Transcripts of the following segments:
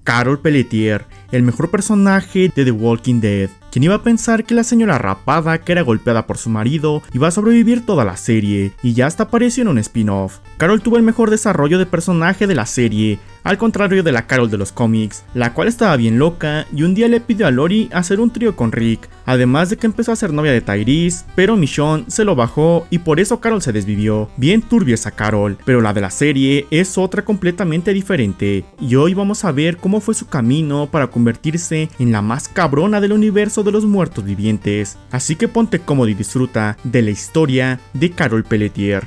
Carol Pelletier, el mejor personaje de The Walking Dead. ¿Quién iba a pensar que la señora rapada, que era golpeada por su marido, iba a sobrevivir toda la serie? Y ya hasta apareció en un spin-off. Carol tuvo el mejor desarrollo de personaje de la serie, al contrario de la Carol de los cómics, la cual estaba bien loca y un día le pidió a Lori hacer un trío con Rick, además de que empezó a ser novia de Tyrese, pero Michonne se lo bajó y por eso Carol se desvivió. Bien turbia esa Carol, pero la de la serie es otra completamente diferente, y hoy vamos a ver cómo fue su camino para convertirse en la más cabrona del universo de los muertos vivientes. Así que ponte cómodo y disfruta de la historia de Carol Pelletier.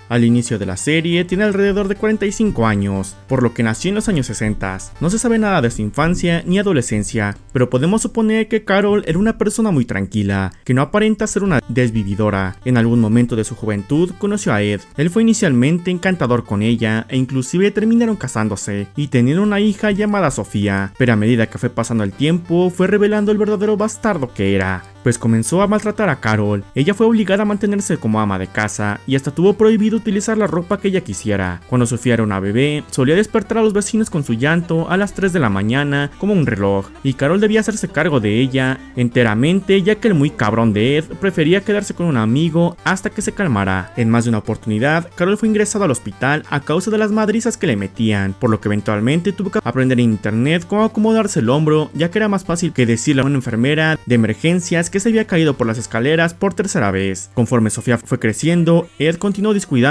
Al inicio de la serie tiene alrededor de 45 años, por lo que nació en los años 60. No se sabe nada de su infancia ni adolescencia, pero podemos suponer que Carol era una persona muy tranquila, que no aparenta ser una desvividora. En algún momento de su juventud conoció a Ed. Él fue inicialmente encantador con ella e inclusive terminaron casándose y teniendo una hija llamada Sofía, pero a medida que fue pasando el tiempo fue revelando el verdadero bastardo que era, pues comenzó a maltratar a Carol. Ella fue obligada a mantenerse como ama de casa y hasta tuvo prohibido utilizar la ropa que ella quisiera. Cuando Sofía era una bebé, solía despertar a los vecinos con su llanto a las 3 de la mañana como un reloj, y Carol debía hacerse cargo de ella enteramente, ya que el muy cabrón de Ed prefería quedarse con un amigo hasta que se calmara. En más de una oportunidad, Carol fue ingresada al hospital a causa de las madrizas que le metían, por lo que eventualmente tuvo que aprender en internet cómo acomodarse el hombro, ya que era más fácil que decirle a una enfermera de emergencias que se había caído por las escaleras por tercera vez. Conforme Sofía fue creciendo, Ed continuó descuidándola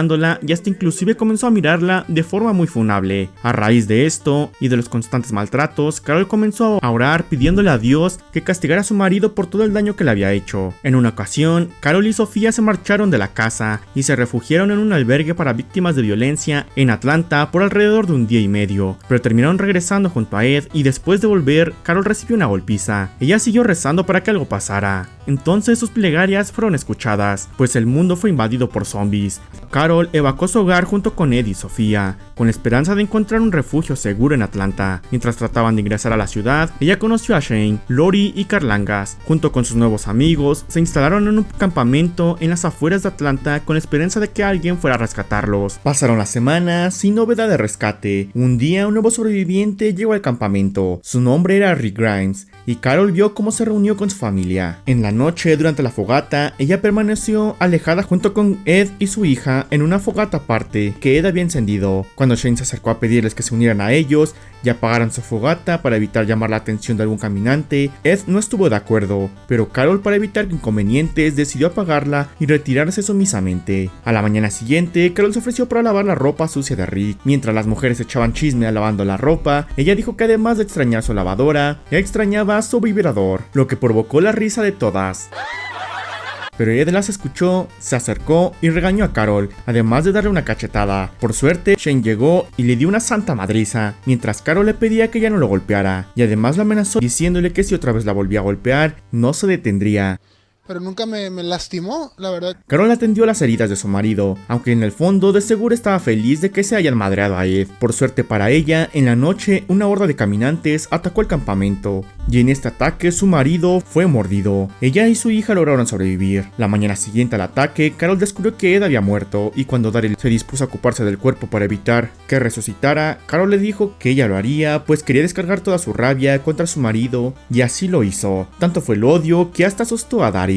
y hasta inclusive comenzó a mirarla de forma muy funable. A raíz de esto y de los constantes maltratos, Carol comenzó a orar pidiéndole a Dios que castigara a su marido por todo el daño que le había hecho. En una ocasión, Carol y Sofía se marcharon de la casa y se refugiaron en un albergue para víctimas de violencia en Atlanta por alrededor de un día y medio, pero terminaron regresando junto a Ed y después de volver, Carol recibió una golpiza. Ella siguió rezando para que algo pasara. Entonces sus plegarias fueron escuchadas, pues el mundo fue invadido por zombies. Carol evacuó su hogar junto con Ed y Sofía, con la esperanza de encontrar un refugio seguro en Atlanta. Mientras trataban de ingresar a la ciudad, ella conoció a Shane, Lori y Carlangas. Junto con sus nuevos amigos, se instalaron en un campamento en las afueras de Atlanta con la esperanza de que alguien fuera a rescatarlos. Pasaron las semanas sin novedad de rescate. Un día, un nuevo sobreviviente llegó al campamento. Su nombre era Rick Grimes, y Carol vio cómo se reunió con su familia. En la noche, durante la fogata, ella permaneció alejada junto con Ed y su hija en una fogata aparte que Ed había encendido. Cuando Shane se acercó a pedirles que se unieran a ellos y apagaran su fogata para evitar llamar la atención de algún caminante, Ed no estuvo de acuerdo, pero Carol, para evitar inconvenientes, decidió apagarla y retirarse sumisamente. A la mañana siguiente, Carol se ofreció para lavar la ropa sucia de Rick. Mientras las mujeres echaban chisme lavando la ropa, ella dijo que además de extrañar su lavadora, ella extrañaba su vibrador, lo que provocó la risa de todas. Pero Ed las escuchó, se acercó y regañó a Carol, además de darle una cachetada. Por suerte, Shane llegó y le dio una santa madriza, mientras Carol le pedía que ya no lo golpeara, y además la amenazó diciéndole que si otra vez la volvía a golpear, no se detendría. Pero nunca me lastimó, la verdad. Carol atendió las heridas de su marido, aunque en el fondo de seguro estaba feliz de que se hayan madreado a Ed. Por suerte para ella, en la noche una horda de caminantes atacó el campamento, y en este ataque su marido fue mordido. Ella y su hija lograron sobrevivir. La mañana siguiente al ataque, Carol descubrió que Ed había muerto, y cuando Daryl se dispuso a ocuparse del cuerpo para evitar que resucitara, Carol le dijo que ella lo haría, pues quería descargar toda su rabia contra su marido, y así lo hizo. Tanto fue el odio que hasta asustó a Daryl.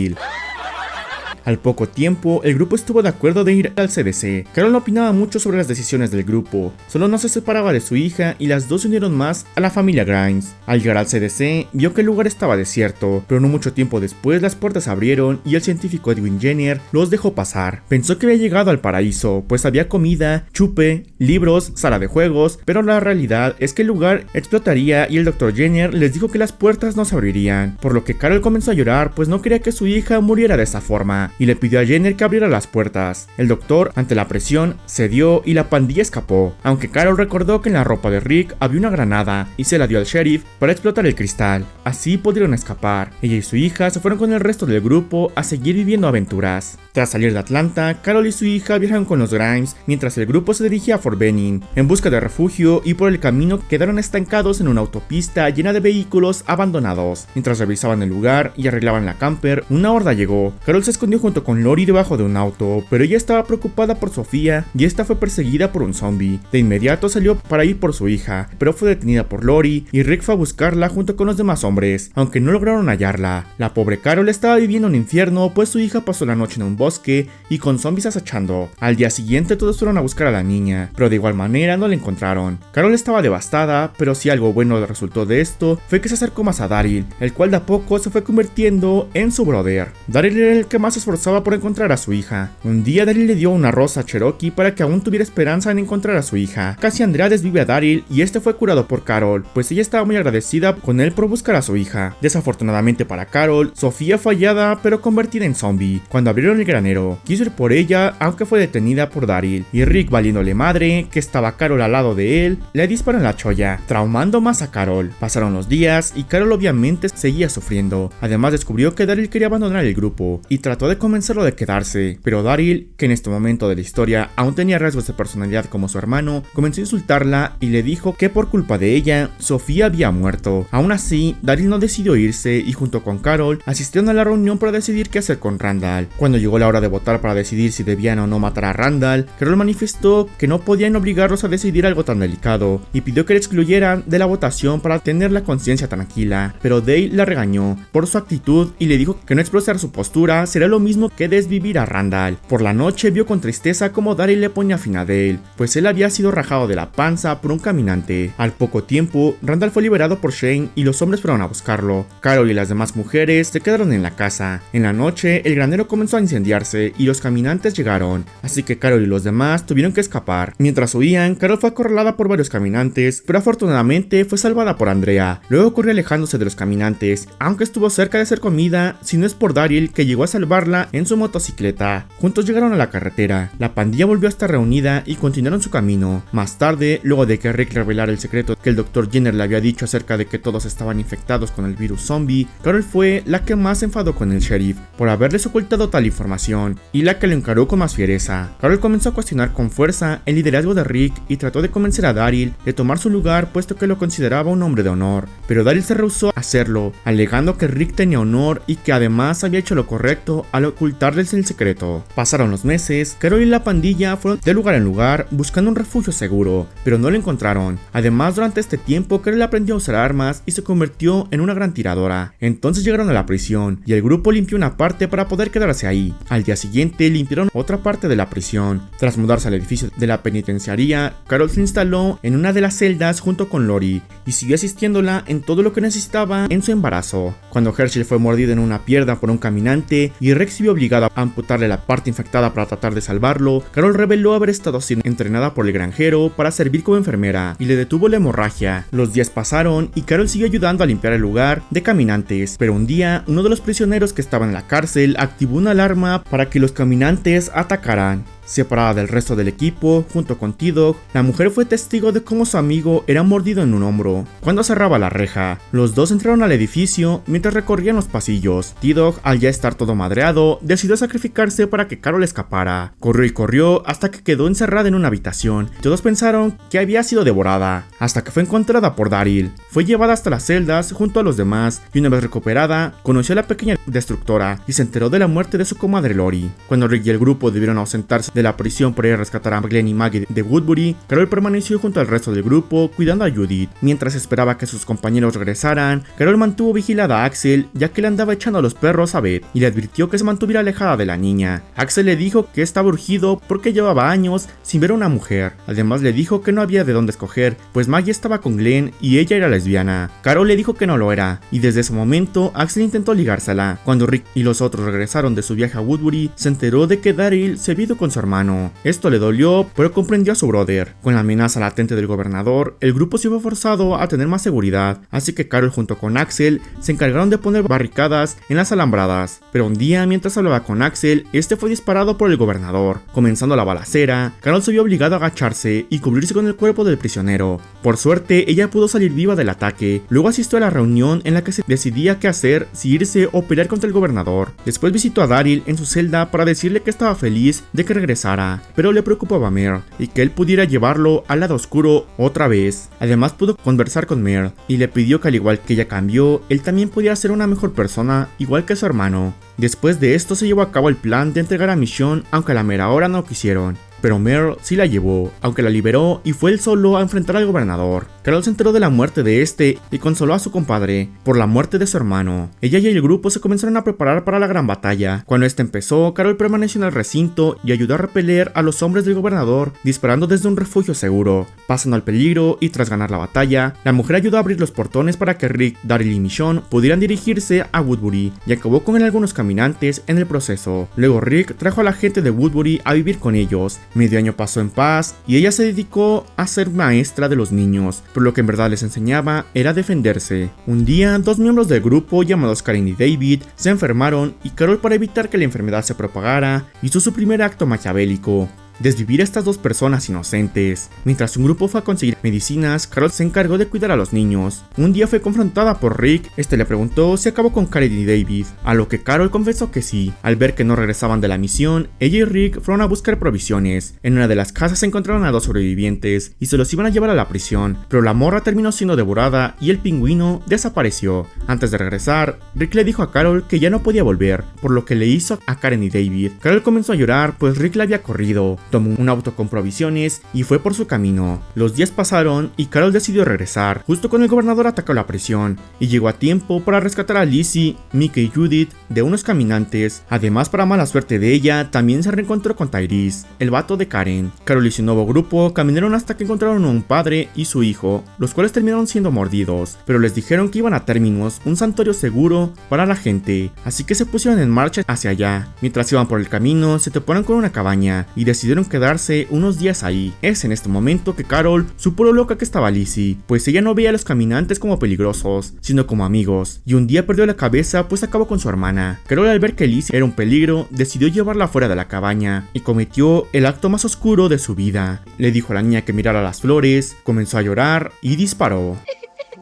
Al poco tiempo, el grupo estuvo de acuerdo de ir al CDC. Carol no opinaba mucho sobre las decisiones del grupo, solo no se separaba de su hija y las dos se unieron más a la familia Grimes. Al llegar al CDC, vio que el lugar estaba desierto, pero no mucho tiempo después las puertas abrieron y el científico Edwin Jenner los dejó pasar. Pensó que había llegado al paraíso, pues había comida, chupe, libros, sala de juegos, pero la realidad es que el lugar explotaría y el Dr. Jenner les dijo que las puertas no se abrirían, por lo que Carol comenzó a llorar pues no quería que su hija muriera de esa forma, y le pidió a Jenner que abriera las puertas. El doctor, ante la presión, cedió y la pandilla escapó, aunque Carol recordó que en la ropa de Rick había una granada y se la dio al sheriff para explotar el cristal. Así pudieron escapar. Ella y su hija se fueron con el resto del grupo a seguir viviendo aventuras. Tras salir de Atlanta, Carol y su hija viajaron con los Grimes mientras el grupo se dirigía a Fort Benning en busca de refugio, y por el camino quedaron estancados en una autopista llena de vehículos abandonados. Mientras revisaban el lugar y arreglaban la camper, una horda llegó. Carol se escondió junto con Lori debajo de un auto, pero ella estaba preocupada por Sofía y esta fue perseguida por un zombie. De inmediato salió para ir por su hija, pero fue detenida por Lori y Rick fue a buscarla junto con los demás hombres, aunque no lograron hallarla. La pobre Carol estaba viviendo un infierno, pues su hija pasó la noche en un bosque y con zombies acechando. Al día siguiente todos fueron a buscar a la niña, pero de igual manera no la encontraron. Carol estaba devastada, pero si algo bueno resultó de esto fue que se acercó más a Daryl, el cual de a poco se fue convirtiendo en su brother. Daryl era el que más se esforzaba por encontrar a su hija. Un día Daryl le dio una rosa a Cherokee para que aún tuviera esperanza en encontrar a su hija. Casi Andrea desvive a Daryl y este fue curado por Carol, pues ella estaba muy agradecida con él por buscar a su hija. Desafortunadamente para Carol, Sofía fue hallada pero convertida en zombie. Cuando abrieron el granero, quiso ir por ella, aunque fue detenida por Daryl, y Rick, valiéndole madre que estaba Carol al lado de él, le disparó en la cholla, traumando más a Carol. Pasaron los días y Carol obviamente seguía sufriendo. Además descubrió que Daryl quería abandonar el grupo y trató de convencerlo de quedarse, pero Daryl, que en este momento de la historia aún tenía rasgos de personalidad como su hermano, comenzó a insultarla y le dijo que por culpa de ella, Sofía había muerto. Aún así, Daryl no decidió irse y junto con Carol asistieron a la reunión para decidir qué hacer con Randall. Cuando llegó la hora de votar para decidir si debían o no matar a Randall, Carol manifestó que no podían obligarlos a decidir algo tan delicado y pidió que le excluyeran de la votación para tener la conciencia tranquila, pero Dale la regañó por su actitud y le dijo que no expresar su postura sería lo mismo que desvivir a Randall. Por la noche vio con tristeza como Daryl le ponía fin a Dale, pues él había sido rajado de la panza por un caminante. Al poco tiempo, Randall fue liberado por Shane y los hombres fueron a buscarlo. Carol y las demás mujeres se quedaron en la casa. En la noche, el granero comenzó a incendiarse y los caminantes llegaron, así que Carol y los demás tuvieron que escapar. Mientras huían, Carol fue acorralada por varios caminantes, pero afortunadamente fue salvada por Andrea. Luego corrió alejándose de los caminantes, aunque estuvo cerca de ser comida, si no es por Daryl, que llegó a salvarla en su motocicleta. Juntos llegaron a la carretera. La pandilla volvió a estar reunida y continuaron su camino. Más tarde, luego de que Rick revelara el secreto que el Dr. Jenner le había dicho acerca de que todos estaban infectados con el virus zombie, Carol fue la que más se enfadó con el sheriff por haberles ocultado tal información y la que lo encaró con más fiereza. Carol comenzó a cuestionar con fuerza el liderazgo de Rick y trató de convencer a Daryl de tomar su lugar, puesto que lo consideraba un hombre de honor, pero Daryl se rehusó a hacerlo, alegando que Rick tenía honor y que además había hecho lo correcto al ocultarles el secreto. Pasaron los meses, Carol y la pandilla fueron de lugar en lugar buscando un refugio seguro, pero no lo encontraron. Además, durante este tiempo Carol aprendió a usar armas y se convirtió en una gran tiradora. Entonces llegaron a la prisión y el grupo limpió una parte para poder quedarse ahí. Al día siguiente limpiaron otra parte de la prisión. Tras mudarse al edificio de la penitenciaría, Carol se instaló en una de las celdas junto con Lori y siguió asistiéndola en todo lo que necesitaba en su embarazo. Cuando Herschel fue mordido en una pierna por un caminante y Rex se vio obligado a amputarle la parte infectada para tratar de salvarlo, Carol reveló haber estado siendo entrenada por el granjero para servir como enfermera y le detuvo la hemorragia. Los días pasaron y Carol siguió ayudando a limpiar el lugar de caminantes, pero un día uno de los prisioneros que estaba en la cárcel activó una alarma para que los caminantes atacaran. Separada del resto del equipo, junto con T-Dog, la mujer fue testigo de cómo su amigo era mordido en un hombro. Cuando cerraba la reja, los dos entraron al edificio mientras recorrían los pasillos. T-Dog, al ya estar todo madreado, decidió sacrificarse para que Carol escapara. Corrió y corrió hasta que quedó encerrada en una habitación. Todos pensaron que había sido devorada, hasta que fue encontrada por Daryl. Fue llevada hasta las celdas junto a los demás, y una vez recuperada, conoció a la pequeña destructora y se enteró de la muerte de su comadre Lori. Cuando Rick y el grupo debieron ausentarse de la prisión para ir a rescatar a Glenn y Maggie de Woodbury, Carol permaneció junto al resto del grupo cuidando a Judith. Mientras esperaba que sus compañeros regresaran, Carol mantuvo vigilada a Axel, ya que le andaba echando a los perros a Beth, y le advirtió que se mantuviera alejada de la niña. Axel le dijo que estaba urgido porque llevaba años sin ver a una mujer. Además le dijo que no había de dónde escoger, pues Maggie estaba con Glenn y ella era lesbiana. Carol le dijo que no lo era, y desde ese momento Axel intentó ligársela. Cuando Rick y los otros regresaron de su viaje a Woodbury, se enteró de que Daryl se había ido con su hermano hermano. Esto le dolió, pero comprendió a su brother. Con la amenaza latente del gobernador, el grupo se vio forzado a tener más seguridad, así que Carol junto con Axel se encargaron de poner barricadas en las alambradas. Pero un día, mientras hablaba con Axel, este fue disparado por el gobernador. Comenzando la balacera, Carol se vio obligada a agacharse y cubrirse con el cuerpo del prisionero. Por suerte, ella pudo salir viva del ataque. Luego asistió a la reunión en la que se decidía qué hacer, si irse o pelear contra el gobernador. Después visitó a Daryl en su celda para decirle que estaba feliz de que regresara, pero le preocupaba a Merle y que él pudiera llevarlo al lado oscuro otra vez. Además pudo conversar con Merle y le pidió que al igual que ella cambió, él también pudiera ser una mejor persona igual que su hermano. Después de esto se llevó a cabo el plan de entregar a Michonne, aunque a la mera hora no quisieron. Pero Merle sí la llevó, aunque la liberó y fue él solo a enfrentar al gobernador. Carol se enteró de la muerte de este y consoló a su compadre por la muerte de su hermano. Ella y el grupo se comenzaron a preparar para la gran batalla. Cuando este empezó, Carol permaneció en el recinto y ayudó a repeler a los hombres del gobernador disparando desde un refugio seguro. Pasando al peligro y tras ganar la batalla, la mujer ayudó a abrir los portones para que Rick, Daryl y Michonne pudieran dirigirse a Woodbury y acabó con algunos caminantes en el proceso. Luego Rick trajo a la gente de Woodbury a vivir con ellos. Medio año pasó en paz y ella se dedicó a ser maestra de los niños, pero lo que en verdad les enseñaba era defenderse. Un día, dos miembros del grupo llamados Karen y David se enfermaron y Carol, para evitar que la enfermedad se propagara, hizo su primer acto maquiavélico: desvivir a estas dos personas inocentes. Mientras un grupo fue a conseguir medicinas, Carol se encargó de cuidar a los niños. Un día fue confrontada por Rick. Este le preguntó si acabó con Karen y David, a lo que Carol confesó que sí. Al ver que no regresaban de la misión, ella y Rick fueron a buscar provisiones. En una de las casas se encontraron a dos sobrevivientes y se los iban a llevar a la prisión, pero la morra terminó siendo devorada y el pingüino desapareció. Antes de regresar, Rick le dijo a Carol que ya no podía volver, por lo que le hizo a Karen y David. Carol comenzó a llorar pues Rick la había corrido. Tomó un auto con provisiones y fue por su camino. Los días pasaron y Carol decidió regresar, justo cuando el gobernador atacó la prisión, y llegó a tiempo para rescatar a Lizzie, Mickey y Judith de unos caminantes. Además, para mala suerte de ella, también se reencontró con Tyrese, el vato de Karen. Carol y su nuevo grupo caminaron hasta que encontraron a un padre y su hijo, los cuales terminaron siendo mordidos, pero les dijeron que iban a Terminus, un santuario seguro para la gente, así que se pusieron en marcha hacia allá. Mientras iban por el camino, se toparon con una cabaña y decidieron quedarse unos días ahí. Es en este momento que Carol supo lo loca que estaba Lizzie, pues ella no veía a los caminantes como peligrosos, sino como amigos, y un día perdió la cabeza pues acabó con su hermana. Carol, al ver que Lizzie era un peligro, decidió llevarla fuera de la cabaña y cometió el acto más oscuro de su vida. Le dijo a la niña que mirara las flores, comenzó a llorar y disparó.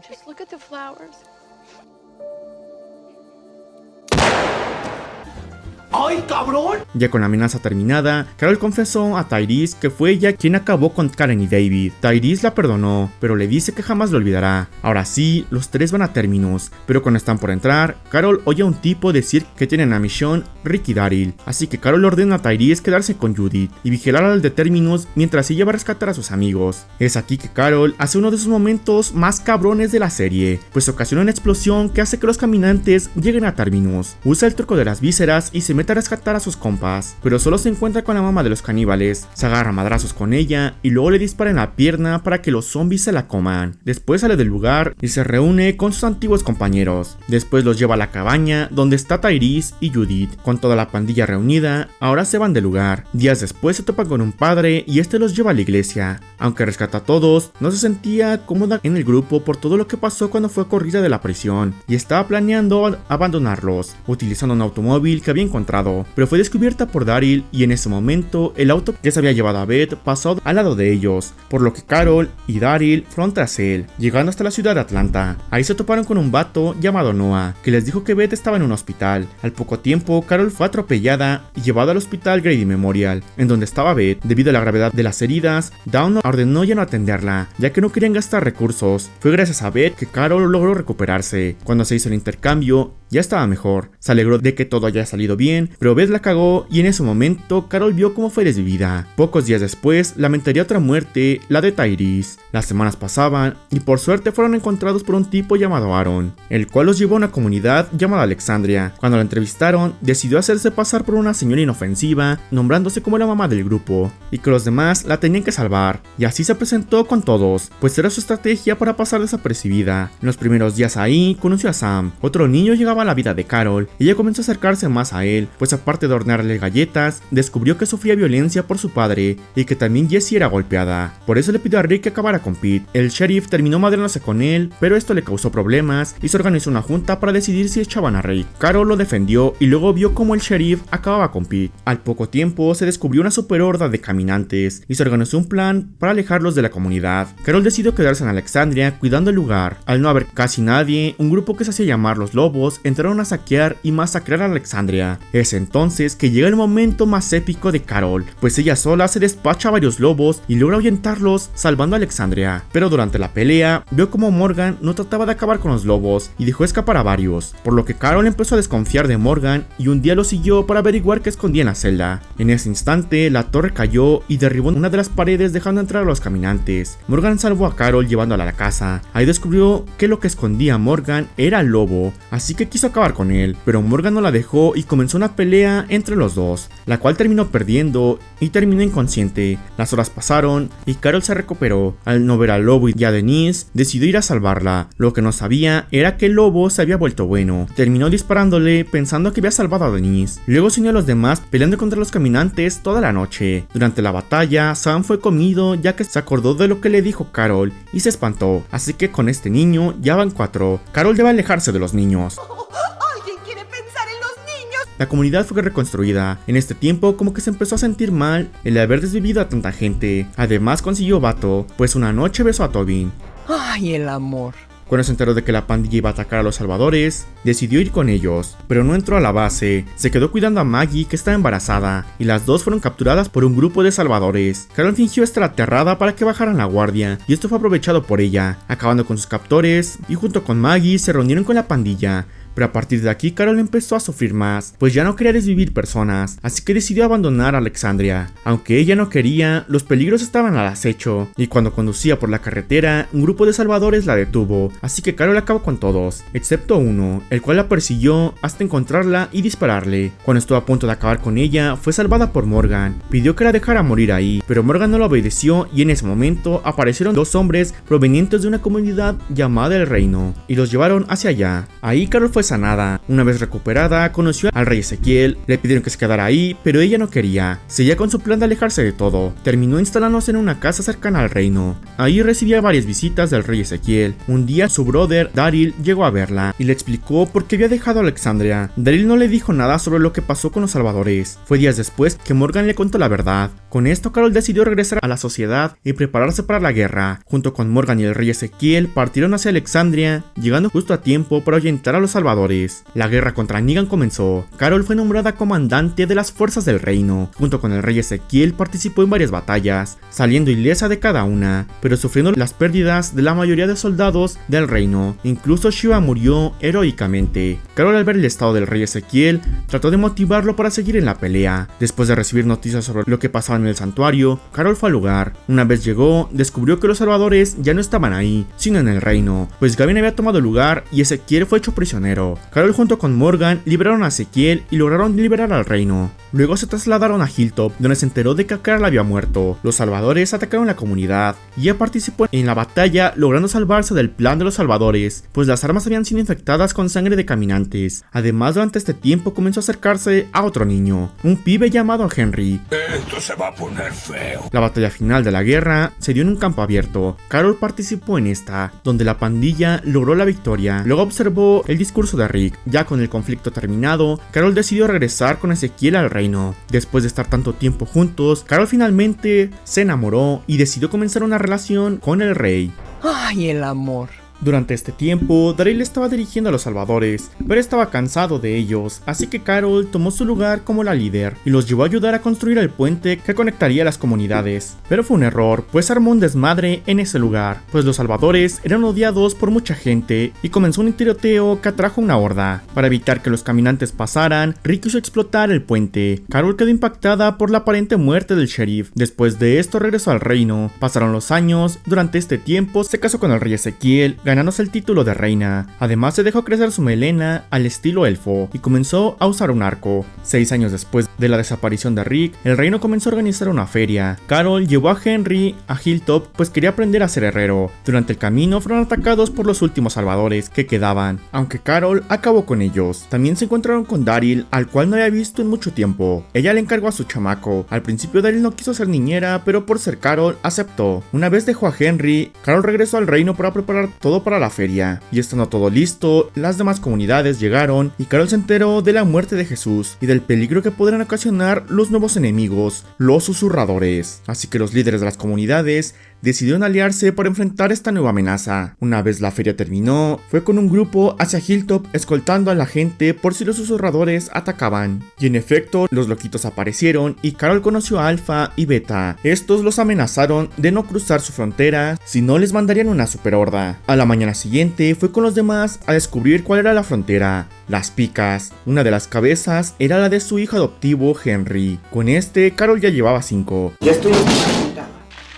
Just look at the flowers. ¡Ay, cabrón! Ya con la amenaza terminada, Carol confesó a Tyrese que fue ella quien acabó con Karen y David. Tyrese la perdonó, pero le dice que jamás lo olvidará. Ahora sí, los tres van a Terminus, pero cuando están por entrar, Carol oye a un tipo decir que tienen a Michonne, Rick y Daryl. Así que Carol ordena a Tyrese quedarse con Judith y vigilar al de Terminus mientras ella va a rescatar a sus amigos. Es aquí que Carol hace uno de sus momentos más cabrones de la serie, pues ocasiona una explosión que hace que los caminantes lleguen a Terminus. Usa el truco de las vísceras y se mete a rescatar a sus compas, pero solo se encuentra con la mamá de los caníbales, se agarra a madrazos con ella y luego le dispara en la pierna para que los zombies se la coman. Después sale del lugar y se reúne con sus antiguos compañeros. Después los lleva a la cabaña donde está Tyrese y Judith. Con toda la pandilla reunida, ahora se van del lugar. Días después se topan con un padre y este los lleva a la iglesia. Aunque rescata a todos, no se sentía cómoda en el grupo por todo lo que pasó cuando fue corrida de la prisión y estaba planeando abandonarlos, utilizando un automóvil que había encontrado, pero fue descubierta por Daryl y en ese momento el auto que se había llevado a Beth pasó al lado de ellos, por lo que Carol y Daryl fueron tras él, llegando hasta la ciudad de Atlanta. Ahí se toparon con un vato llamado Noah, que les dijo que Beth estaba en un hospital. Al poco tiempo, Carol fue atropellada y llevada al hospital Grady Memorial, en donde estaba Beth. Debido a la gravedad de las heridas, Dawn ordenó ya no atenderla, ya que no querían gastar recursos. Fue gracias a Beth que Carol logró recuperarse. Cuando se hizo el intercambio, ya estaba mejor. Se alegró de que todo haya salido bien, pero Beth la cagó y en ese momento Carol vio cómo fue desvivida. Pocos días después lamentaría otra muerte, la de Tyrese. Las semanas pasaban y por suerte fueron encontrados por un tipo llamado Aaron, el cual los llevó a una comunidad llamada Alexandria. Cuando la entrevistaron, decidió hacerse pasar por una señora inofensiva, nombrándose como la mamá del grupo, y que los demás la tenían que salvar, y así se presentó con todos, pues era su estrategia para pasar desapercibida. En los primeros días ahí, conoció a Sam, otro niño llegaba importaba la vida de Carol, ella comenzó a acercarse más a él, pues aparte de hornearle galletas, descubrió que sufría violencia por su padre y que también Jessie era golpeada. Por eso le pidió a Rick que acabara con Pete. El sheriff terminó madreándose con él, pero esto le causó problemas y se organizó una junta para decidir si echaban a Rick. Carol lo defendió y luego vio cómo el sheriff acababa con Pete. Al poco tiempo se descubrió una super horda de caminantes y se organizó un plan para alejarlos de la comunidad. Carol decidió quedarse en Alexandria cuidando el lugar. Al no haber casi nadie, un grupo que se hacía llamar los Lobos entraron a saquear y masacrar a Alexandria. Es entonces que llega el momento más épico de Carol, pues ella sola se despacha a varios lobos y logra ahuyentarlos salvando a Alexandria. Pero durante la pelea, vio como Morgan no trataba de acabar con los lobos y dejó escapar a varios, por lo que Carol empezó a desconfiar de Morgan y un día lo siguió para averiguar qué escondía en la celda. En ese instante, la torre cayó y derribó una de las paredes dejando entrar a los caminantes. Morgan salvó a Carol llevándola a la casa. Ahí descubrió que lo que escondía Morgan era el lobo, así que quiso acabar con él, pero Morgan no la dejó y comenzó una pelea entre los dos, la cual terminó perdiendo y terminó inconsciente. Las horas pasaron y Carol se recuperó. Al no ver al lobo y a Denise, decidió ir a salvarla. Lo que no sabía era que el lobo se había vuelto bueno. Terminó disparándole pensando que había salvado a Denise. Luego se unió a los demás peleando contra los caminantes toda la noche. Durante la batalla, Sam fue comido ya que se acordó de lo que le dijo Carol y se espantó. Así que con este niño ya van 4. Carol debe alejarse de los niños. ¿Alguien quiere pensar en los niños? La comunidad fue reconstruida. En este tiempo como que se empezó a sentir mal el haber desvivido a tanta gente. Además consiguió vato, pues una noche besó a Tobin. Ay, el amor. Cuando se enteró de que la pandilla iba a atacar a los salvadores, decidió ir con ellos, pero no entró a la base. Se quedó cuidando a Maggie, que estaba embarazada, y las dos fueron capturadas por un grupo de salvadores. Carol fingió estar aterrada para que bajaran la guardia, y esto fue aprovechado por ella, acabando con sus captores, y junto con Maggie se reunieron con la pandilla. Pero a partir de aquí Carol empezó a sufrir más, pues ya no quería desvivir personas, así que decidió abandonar Alexandria. Aunque ella no quería, los peligros estaban al acecho, y cuando conducía por la carretera, un grupo de salvadores la detuvo, así que Carol acabó con todos, excepto uno, el cual la persiguió hasta encontrarla y dispararle. Cuando estuvo a punto de acabar con ella, fue salvada por Morgan. Pidió que la dejara morir ahí, pero Morgan no la obedeció y en ese momento aparecieron 2 hombres provenientes de una comunidad llamada El Reino, y los llevaron hacia allá. Ahí Carol fue sanada. Una vez recuperada, conoció al rey Ezequiel, le pidieron que se quedara ahí, pero ella no quería. Seguía con su plan de alejarse de todo. Terminó instalándose en una casa cercana al reino. Ahí recibía varias visitas del rey Ezequiel. Un día su brother, Daryl, llegó a verla y le explicó por qué había dejado Alexandria. Daryl no le dijo nada sobre lo que pasó con los salvadores. Fue días después que Morgan le contó la verdad. Con esto, Carol decidió regresar a la sociedad y prepararse para la guerra. Junto con Morgan y el rey Ezequiel, partieron hacia Alexandria, llegando justo a tiempo para ahuyentar a los salvadores. La guerra contra Negan comenzó. Carol fue nombrada comandante de las fuerzas del reino. Junto con el rey Ezequiel participó en varias batallas, saliendo ilesa de cada una, pero sufriendo las pérdidas de la mayoría de soldados del reino. Incluso Shiva murió heroicamente. Carol, al ver el estado del rey Ezequiel, trató de motivarlo para seguir en la pelea. Después de recibir noticias sobre lo que pasaba en el santuario, Carol fue al lugar. Una vez llegó, descubrió que los salvadores ya no estaban ahí, sino en el reino, pues Gavin había tomado el lugar y Ezequiel fue hecho prisionero. Carol junto con Morgan liberaron a Ezequiel y lograron liberar al reino. Luego se trasladaron a Hilltop, donde se enteró de que Carol había muerto. Los salvadores atacaron la comunidad y ella participó en la batalla, logrando salvarse del plan de los salvadores, pues las armas habían sido infectadas con sangre de caminantes. Además, durante este tiempo comenzó a acercarse a otro niño, un pibe llamado Henry. Esto se va a poner feo. La batalla final de la guerra se dio en un campo abierto. Carol participó en esta, donde la pandilla logró la victoria. Luego observó el discurso de Rick. Ya con el conflicto terminado, Carol decidió regresar con Ezequiel al reino. Después de estar tanto tiempo juntos, Carol finalmente se enamoró y decidió comenzar una relación con el rey. Ay, el amor. Durante este tiempo, Daryl estaba dirigiendo a los salvadores, pero estaba cansado de ellos, así que Carol tomó su lugar como la líder y los llevó a ayudar a construir el puente que conectaría las comunidades. Pero fue un error, pues armó un desmadre en ese lugar, pues los salvadores eran odiados por mucha gente y comenzó un tiroteo que atrajo una horda. Para evitar que los caminantes pasaran, Rick hizo explotar el puente. Carol quedó impactada por la aparente muerte del sheriff. Después de esto regresó al reino. Pasaron los años, durante este tiempo se casó con el rey Ezequiel, ganándose el título de reina. Además se dejó crecer su melena al estilo elfo y comenzó a usar un arco. 6 años después de la desaparición de Rick, el reino comenzó a organizar una feria. Carol llevó a Henry a Hilltop pues quería aprender a ser herrero. Durante el camino fueron atacados por los últimos salvadores que quedaban, aunque Carol acabó con ellos. También se encontraron con Daryl, al cual no había visto en mucho tiempo. Ella le encargó a su chamaco. Al principio Daryl no quiso ser niñera, pero por ser Carol aceptó. Una vez dejó a Henry, Carol regresó al reino para preparar todo para la feria. Y estando todo listo, las demás comunidades llegaron y Carol se enteró de la muerte de Jesús y del peligro que podrían ocasionar los nuevos enemigos, los susurradores. Así que los líderes de las comunidades decidieron aliarse para enfrentar esta nueva amenaza. Una vez la feria terminó, fue con un grupo hacia Hilltop escoltando a la gente por si los susurradores atacaban. Y en efecto, los loquitos aparecieron y Carol conoció a Alpha y Beta. Estos los amenazaron de no cruzar su frontera, si no les mandarían una superhorda. A la mañana siguiente fue con los demás a descubrir cuál era la frontera. Las picas. Una de las cabezas era la de su hijo adoptivo Henry. Con este, Carol ya llevaba 5.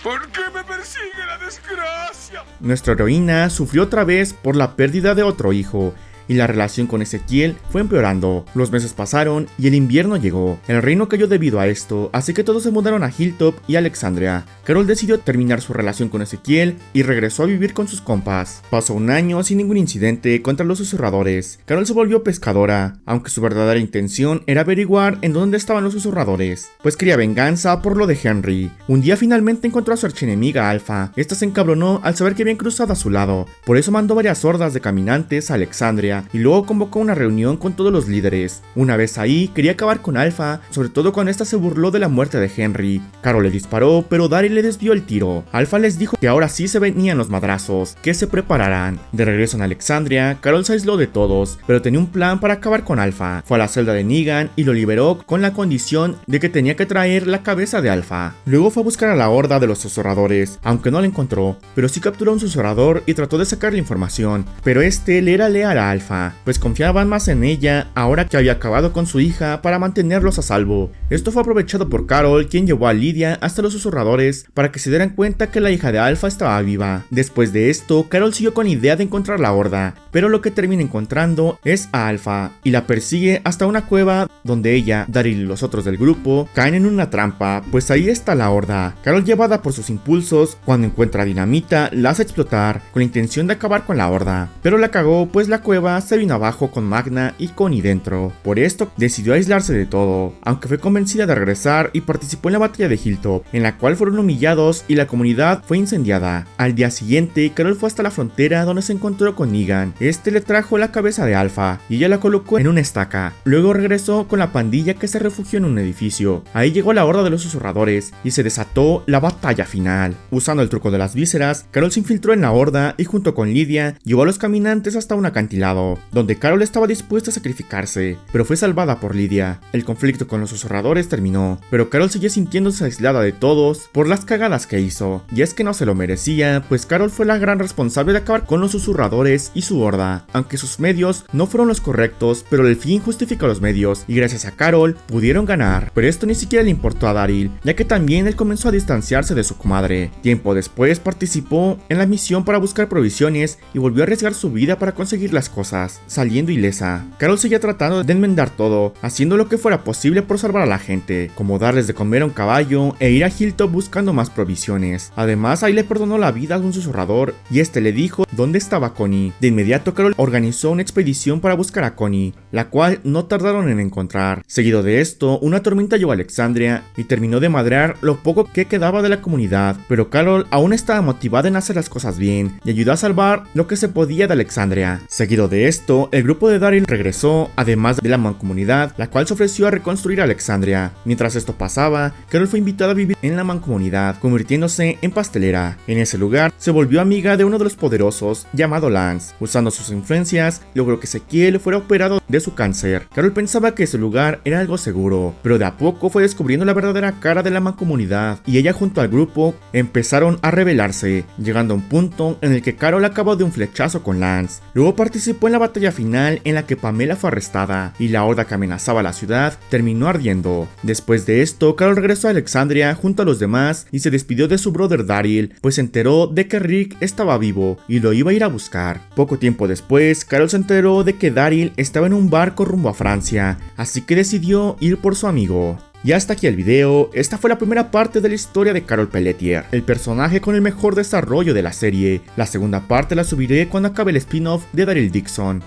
¿Por qué me persigue la desgracia? Nuestra heroína sufrió otra vez por la pérdida de otro hijo, y la relación con Ezequiel fue empeorando. Los meses pasaron y el invierno llegó. El reino cayó debido a esto, así que todos se mudaron a Hilltop y Alexandria. Carol decidió terminar su relación con Ezequiel y regresó a vivir con sus compas. Pasó un año sin ningún incidente contra los susurradores. Carol se volvió pescadora, aunque su verdadera intención era averiguar en dónde estaban los susurradores, pues quería venganza por lo de Henry. Un día finalmente encontró a su archienemiga Alpha. Esta se encabronó al saber que habían cruzado a su lado, por eso mandó varias hordas de caminantes a Alexandria y luego convocó una reunión con todos los líderes. Una vez ahí, quería acabar con Alpha, sobre todo cuando esta se burló de la muerte de Henry. Carol le disparó, pero Daryl le desvió el tiro. Alpha les dijo que ahora sí se venían los madrazos, que se prepararan. De regreso en Alexandria, Carol se aisló de todos, pero tenía un plan para acabar con Alpha. Fue a la celda de Negan y lo liberó con la condición de que tenía que traer la cabeza de Alpha. Luego fue a buscar a la horda de los susurradores, aunque no la encontró, pero sí capturó a un susurrador y trató de sacarle información, pero este le era leal a Alpha, pues confiaban más en ella ahora que había acabado con su hija para mantenerlos a salvo. Esto fue aprovechado por Carol, quien llevó a Lydia hasta los susurradores para que se dieran cuenta que la hija de Alpha estaba viva. Después de esto, Carol siguió con la idea de encontrar la horda, pero lo que termina encontrando es a Alpha y la persigue hasta una cueva donde ella, Daryl y los otros del grupo caen en una trampa, pues ahí está la horda. Carol, llevada por sus impulsos, cuando encuentra dinamita, la hace explotar con la intención de acabar con la horda, pero la cagó pues la cueva se vino abajo con Magna y Connie dentro. Por esto decidió aislarse de todo, aunque fue convencida de regresar y participó en la batalla de Hilltop, en la cual fueron humillados y la comunidad fue incendiada. Al día siguiente, Carol fue hasta la frontera donde se encontró con Negan. Este le trajo la cabeza de Alpha y ella la colocó en una estaca. Luego regresó con la pandilla que se refugió en un edificio. Ahí llegó la horda de los susurradores y se desató la batalla final. Usando el truco de las vísceras, Carol se infiltró en la horda y junto con Lydia llevó a los caminantes hasta un acantilado, donde Carol estaba dispuesta a sacrificarse, pero fue salvada por Lydia. El conflicto con los susurradores terminó, pero Carol seguía sintiéndose aislada de todos por las cagadas que hizo, y es que no se lo merecía, pues Carol fue la gran responsable de acabar con los susurradores y su horda, aunque sus medios no fueron los correctos, pero el fin justifica los medios, y gracias a Carol pudieron ganar. Pero esto ni siquiera le importó a Daryl, ya que también él comenzó a distanciarse de su comadre. Tiempo después participó en la misión para buscar provisiones y volvió a arriesgar su vida para conseguir las cosas, saliendo ilesa. Carol seguía tratando de enmendar todo, haciendo lo que fuera posible por salvar a la gente, como darles de comer a un caballo e ir a Hilltop buscando más provisiones. Además, ahí le perdonó la vida a un susurrador y este le dijo dónde estaba Connie. De inmediato Carol organizó una expedición para buscar a Connie, la cual no tardaron en encontrar. Seguido de esto, una tormenta llegó a Alexandria y terminó de madrear lo poco que quedaba de la comunidad, pero Carol aún estaba motivada en hacer las cosas bien y ayudó a salvar lo que se podía de Alexandria. Seguido de esto, el grupo de Daryl regresó, además de la mancomunidad, la cual se ofreció a reconstruir Alexandria. Mientras esto pasaba, Carol fue invitada a vivir en la mancomunidad, convirtiéndose en pastelera. En ese lugar, se volvió amiga de uno de los poderosos, llamado Lance. Usando Usando sus influencias, logró que Ezequiel fuera operado de su cáncer. Carol pensaba que ese lugar era algo seguro, pero de a poco fue descubriendo la verdadera cara de la mancomunidad, y ella junto al grupo empezaron a rebelarse, llegando a un punto en el que Carol acabó de un flechazo con Lance. Luego participó en la batalla final en la que Pamela fue arrestada, y la horda que amenazaba la ciudad terminó ardiendo. Después de esto, Carol regresó a Alexandria junto a los demás y se despidió de su brother Daryl, pues se enteró de que Rick estaba vivo y lo iba a ir a buscar. Poco tiempo después, Carol se enteró de que Daryl estaba en un barco rumbo a Francia, así que decidió ir por su amigo. Y hasta aquí el video. Esta fue la primera parte de la historia de Carol Pelletier, el personaje con el mejor desarrollo de la serie. La segunda parte la subiré cuando acabe el spin-off de Daryl Dixon.